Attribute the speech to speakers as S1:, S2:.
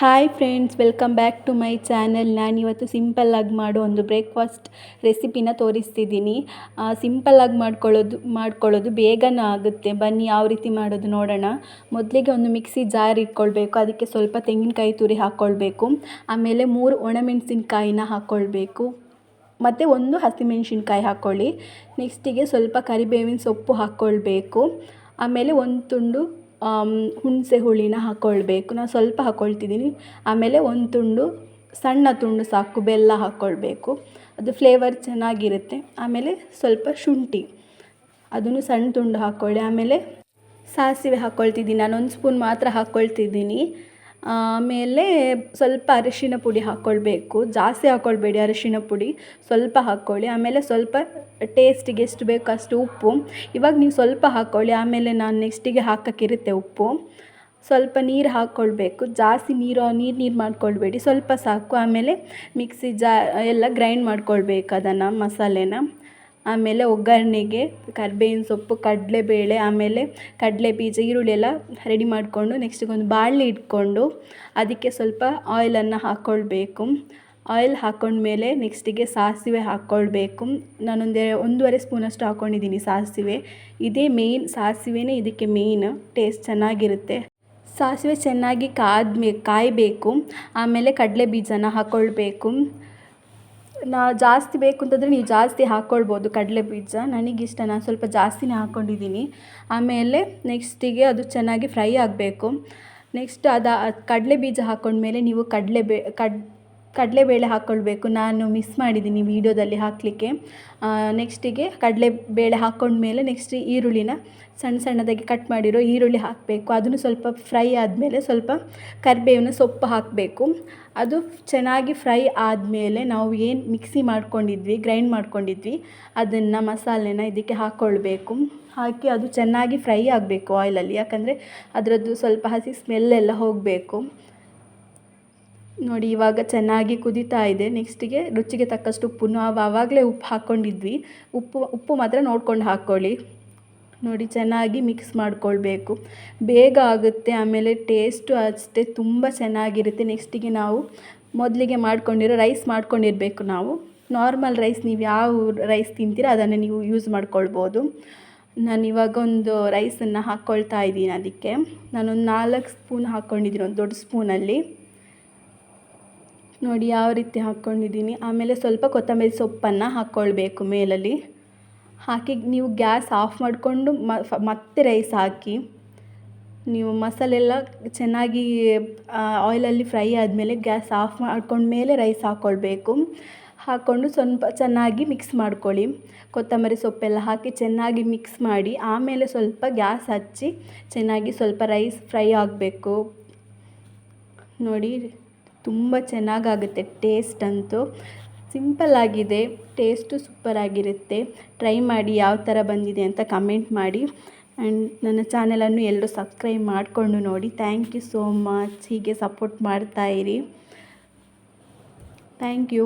S1: Hi friends, welcome back to my channel. ನಾನಿವತ್ತು ಸಿಂಪಲ್ಲಾಗಿ ಮಾಡೋ ಒಂದು ಬ್ರೇಕ್ಫಾಸ್ಟ್ ರೆಸಿಪಿನ ತೋರಿಸ್ತಿದ್ದೀನಿ. ಸಿಂಪಲ್ಲಾಗಿ ಮಾಡ್ಕೊಳ್ಳೋದು ಬೇಗನೂ ಆಗುತ್ತೆ. ಬನ್ನಿ ಯಾವ ರೀತಿ ಮಾಡೋದು ನೋಡೋಣ. ಮೊದಲಿಗೆ ಒಂದು ಮಿಕ್ಸಿ ಜಾರ್ ಇಟ್ಕೊಳ್ಬೇಕು. ಅದಕ್ಕೆ ಸ್ವಲ್ಪ ತೆಂಗಿನಕಾಯಿ ತುರಿ ಹಾಕ್ಕೊಳ್ಬೇಕು. ಆಮೇಲೆ 3 ಒಣಮೆಣಸಿನ್ಕಾಯಿನ ಹಾಕ್ಕೊಳ್ಬೇಕು ಮತ್ತು 1 ಹಸಿಮೆಣಸಿನ್ಕಾಯಿ ಹಾಕ್ಕೊಳ್ಳಿ. ನೆಕ್ಸ್ಟಿಗೆ ಸ್ವಲ್ಪ ಕರಿಬೇವಿನ ಸೊಪ್ಪು ಹಾಕ್ಕೊಳ್ಬೇಕು. ಆಮೇಲೆ 1 ತುಂಡು ಹುಣಸೆ ಹುಳಿನ ಹಾಕ್ಕೊಳ್ಬೇಕು. ನಾನು ಸ್ವಲ್ಪ ಹಾಕ್ಕೊಳ್ತಿದ್ದೀನಿ. ಆಮೇಲೆ 1 ಸಣ್ಣ ತುಂಡು ಸಾಕು ಬೆಲ್ಲ ಹಾಕ್ಕೊಳ್ಬೇಕು, ಅದು ಫ್ಲೇವರ್ ಚೆನ್ನಾಗಿರುತ್ತೆ. ಆಮೇಲೆ ಸ್ವಲ್ಪ ಶುಂಠಿ, ಅದನ್ನು ಸಣ್ಣ ತುಂಡು ಹಾಕ್ಕೊಳ್ಳಿ. ಆಮೇಲೆ ಸಾಸಿವೆ ಹಾಕ್ಕೊಳ್ತಿದ್ದೀನಿ, ನಾನು 1 ಸ್ಪೂನ್ ಮಾತ್ರ ಹಾಕ್ಕೊಳ್ತಿದ್ದೀನಿ. ಆಮೇಲೆ ಸ್ವಲ್ಪ ಅರಿಶಿನ ಪುಡಿ ಹಾಕ್ಕೊಳ್ಬೇಕು. ಜಾಸ್ತಿ ಹಾಕ್ಕೊಳ್ಬೇಡಿ, ಅರಿಶಿನ ಪುಡಿ ಸ್ವಲ್ಪ ಹಾಕ್ಕೊಳ್ಳಿ. ಆಮೇಲೆ ಸ್ವಲ್ಪ ಟೇಸ್ಟಿಗೆ ಎಷ್ಟು ಬೇಕು ಅಷ್ಟು ಉಪ್ಪು. ಇವಾಗ ನೀವು ಸ್ವಲ್ಪ ಹಾಕ್ಕೊಳ್ಳಿ, ಆಮೇಲೆ ನಾನು ನೆಕ್ಸ್ಟಿಗೆ ಹಾಕೋಕ್ಕಿರುತ್ತೆ ಉಪ್ಪು. ಸ್ವಲ್ಪ ನೀರು ಹಾಕ್ಕೊಳ್ಬೇಕು. ಜಾಸ್ತಿ ನೀರು ಮಾಡ್ಕೊಳ್ಬೇಡಿ, ಸ್ವಲ್ಪ ಸಾಕು. ಆಮೇಲೆ ಮಿಕ್ಸಿ ಎಲ್ಲ ಗ್ರೈಂಡ್ ಮಾಡ್ಕೊಳ್ಬೇಕು ಅದನ್ನು, ಮಸಾಲೆನ. ಆಮೇಲೆ ಒಗ್ಗರಣೆಗೆ ಕರಿಬೇವಿನ ಸೊಪ್ಪು, ಕಡಲೆಬೇಳೆ, ಆಮೇಲೆ ಕಡಲೆ ಬೀಜ, ಈರುಳ್ಳಿ ಎಲ್ಲ ರೆಡಿ ಮಾಡಿಕೊಂಡು ನೆಕ್ಸ್ಟಿಗೆ ಒಂದು ಬಾಣಲಿ ಇಟ್ಕೊಂಡು ಅದಕ್ಕೆ ಸ್ವಲ್ಪ ಆಯಿಲನ್ನು ಹಾಕ್ಕೊಳ್ಬೇಕು. ಆಯಿಲ್ ಹಾಕ್ಕೊಂಡ್ಮೇಲೆ ನೆಕ್ಸ್ಟಿಗೆ ಸಾಸಿವೆ ಹಾಕ್ಕೊಳ್ಬೇಕು. ನಾನೊಂದು 1.5 ಸ್ಪೂನಷ್ಟು ಹಾಕ್ಕೊಂಡಿದ್ದೀನಿ ಸಾಸಿವೆ. ಇದೇ ಮೇಯ್ನ್, ಸಾಸಿವೆನೇ ಇದಕ್ಕೆ ಮೇಯ್ನ್, ಟೇಸ್ಟ್ ಚೆನ್ನಾಗಿರುತ್ತೆ. ಸಾಸಿವೆ ಚೆನ್ನಾಗಿ ಕಾಯಬೇಕು. ಆಮೇಲೆ ಕಡಲೆ ಬೀಜನ ಹಾಕ್ಕೊಳ್ಬೇಕು. ಜಾಸ್ತಿ ಬೇಕು ಅಂತಂದರೆ ನೀವು ಜಾಸ್ತಿ ಹಾಕ್ಕೊಳ್ಬೋದು ಕಡಲೆ ಬೀಜ. ನನಗಿಷ್ಟ, ನಾನು ಸ್ವಲ್ಪ ಜಾಸ್ತಿನೇ ಹಾಕ್ಕೊಂಡಿದ್ದೀನಿ. ಆಮೇಲೆ ನೆಕ್ಸ್ಟಿಗೆ ಅದು ಚೆನ್ನಾಗಿ ಫ್ರೈ ಆಗಬೇಕು. ನೆಕ್ಸ್ಟ್ ಕಡಲೆ ಬೀಜ ಹಾಕ್ಕೊಂಡ್ಮೇಲೆ ನೀವು ಕಡಲೆಬೇಳೆ ಹಾಕ್ಕೊಳ್ಬೇಕು. ನಾನು ಮಿಸ್ ಮಾಡಿದ್ದೀನಿ ವೀಡಿಯೋದಲ್ಲಿ ಹಾಕಲಿಕ್ಕೆ. ನೆಕ್ಸ್ಟಿಗೆ ಕಡಲೆಬೇಳೆ ಹಾಕ್ಕೊಂಡ್ಮೇಲೆ ನೆಕ್ಸ್ಟ್ ಈರುಳ್ಳಿನ ಸಣ್ಣದಾಗಿ ಕಟ್ ಮಾಡಿರೋ ಈರುಳ್ಳಿ ಹಾಕಬೇಕು. ಅದನ್ನು ಸ್ವಲ್ಪ ಫ್ರೈ ಆದಮೇಲೆ ಸ್ವಲ್ಪ ಕರಿಬೇವಿನ ಸೊಪ್ಪು ಹಾಕಬೇಕು. ಅದು ಚೆನ್ನಾಗಿ ಫ್ರೈ ಆದಮೇಲೆ ನಾವು ಏನು ಮಿಕ್ಸಿ ಗ್ರೈಂಡ್ ಮಾಡ್ಕೊಂಡಿದ್ವಿ ಅದನ್ನು, ಮಸಾಲೆನ ಇದಕ್ಕೆ ಹಾಕ್ಕೊಳ್ಬೇಕು. ಹಾಕಿ ಅದು ಚೆನ್ನಾಗಿ ಫ್ರೈ ಆಗಬೇಕು ಆಯಿಲಲ್ಲಿ, ಯಾಕಂದರೆ ಅದರದ್ದು ಸ್ವಲ್ಪ ಹಸಿ ಸ್ಮೆಲ್ಲೆಲ್ಲ ಹೋಗಬೇಕು. ನೋಡಿ, ಇವಾಗ ಚೆನ್ನಾಗಿ ಕುದೀತಾ ಇದೆ. ನೆಕ್ಸ್ಟಿಗೆ ರುಚಿಗೆ ತಕ್ಕಷ್ಟು ಉಪ್ಪು, ನಾವು ಆವಾಗಲೇ ಉಪ್ಪು ಹಾಕ್ಕೊಂಡಿದ್ವಿ. ಉಪ್ಪು ಮಾತ್ರ ನೋಡ್ಕೊಂಡು ಹಾಕ್ಕೊಳ್ಳಿ. ನೋಡಿ, ಚೆನ್ನಾಗಿ ಮಿಕ್ಸ್ ಮಾಡ್ಕೊಳ್ಬೇಕು. ಬೇಗ ಆಗುತ್ತೆ, ಆಮೇಲೆ ಟೇಸ್ಟು ಅಷ್ಟೇ ತುಂಬ ಚೆನ್ನಾಗಿರುತ್ತೆ. ನೆಕ್ಸ್ಟಿಗೆ ನಾವು ಮೊದಲಿಗೆ ಮಾಡ್ಕೊಂಡಿರೋ ರೈಸ್ ಮಾಡ್ಕೊಂಡಿರಬೇಕು. ನಾವು ನಾರ್ಮಲ್ ರೈಸ್, ನೀವು ಯಾವ ರೈಸ್ ತಿಂತೀರ ಅದನ್ನು ನೀವು ಯೂಸ್ ಮಾಡ್ಕೊಳ್ಬೋದು. ನಾನು ಇವಾಗ ಒಂದು ರೈಸನ್ನು ಹಾಕ್ಕೊಳ್ತಾ ಇದ್ದೀನಿ. ಅದಕ್ಕೆ ನಾನೊಂದು 4 ಸ್ಪೂನ್ ಹಾಕ್ಕೊಂಡಿದ್ದೀನಿ, ಒಂದು ದೊಡ್ಡ ಸ್ಪೂನಲ್ಲಿ. ನೋಡಿ ಯಾವ ರೀತಿ ಹಾಕ್ಕೊಂಡಿದ್ದೀನಿ. ಆಮೇಲೆ ಸ್ವಲ್ಪ ಕೊತ್ತಂಬರಿ ಸೊಪ್ಪನ್ನು ಹಾಕ್ಕೊಳ್ಬೇಕು ಮೇಲಲ್ಲಿ. ಹಾಕಿ ನೀವು ಗ್ಯಾಸ್ ಆಫ್ ಮಾಡಿಕೊಂಡು ಮತ್ತೆ ರೈಸ್ ಹಾಕಿ, ನೀವು ಮಸಾಲೆಲ್ಲ ಚೆನ್ನಾಗಿ ಆಯಿಲಲ್ಲಿ ಫ್ರೈ ಆದಮೇಲೆ ಗ್ಯಾಸ್ ಆಫ್ ಮಾಡ್ಕೊಂಡ್ಮೇಲೆ ರೈಸ್ ಹಾಕ್ಕೊಳ್ಬೇಕು. ಹಾಕ್ಕೊಂಡು ಸ್ವಲ್ಪ ಚೆನ್ನಾಗಿ ಮಿಕ್ಸ್ ಮಾಡ್ಕೊಳ್ಳಿ. ಕೊತ್ತಂಬರಿ ಸೊಪ್ಪೆಲ್ಲ ಹಾಕಿ ಚೆನ್ನಾಗಿ ಮಿಕ್ಸ್ ಮಾಡಿ, ಆಮೇಲೆ ಸ್ವಲ್ಪ ಗ್ಯಾಸ್ ಹಚ್ಚಿ ಚೆನ್ನಾಗಿ ಸ್ವಲ್ಪ ರೈಸ್ ಫ್ರೈ ಆಗಬೇಕು. ನೋಡಿ, ತುಂಬ ಚೆನ್ನಾಗಾಗುತ್ತೆ ಟೇಸ್ಟ್ ಅಂತೂ. ಸಿಂಪಲ್ಲಾಗಿದೆ, ಟೇಸ್ಟು ಸೂಪರಾಗಿರುತ್ತೆ. ಟ್ರೈ ಮಾಡಿ, ಯಾವ ಥರ ಬಂದಿದೆ ಅಂತ ಕಮೆಂಟ್ ಮಾಡಿ. ಆ್ಯಂಡ್ ನನ್ನ ಚಾನಲನ್ನು ಎಲ್ಲರೂ ಸಬ್ಸ್ಕ್ರೈಬ್ ಮಾಡಿಕೊಂಡು ನೋಡಿ. Thank you so much. ಹೀಗೆ ಸಪೋರ್ಟ್ ಮಾಡ್ತಾಯಿರಿ. Thank you.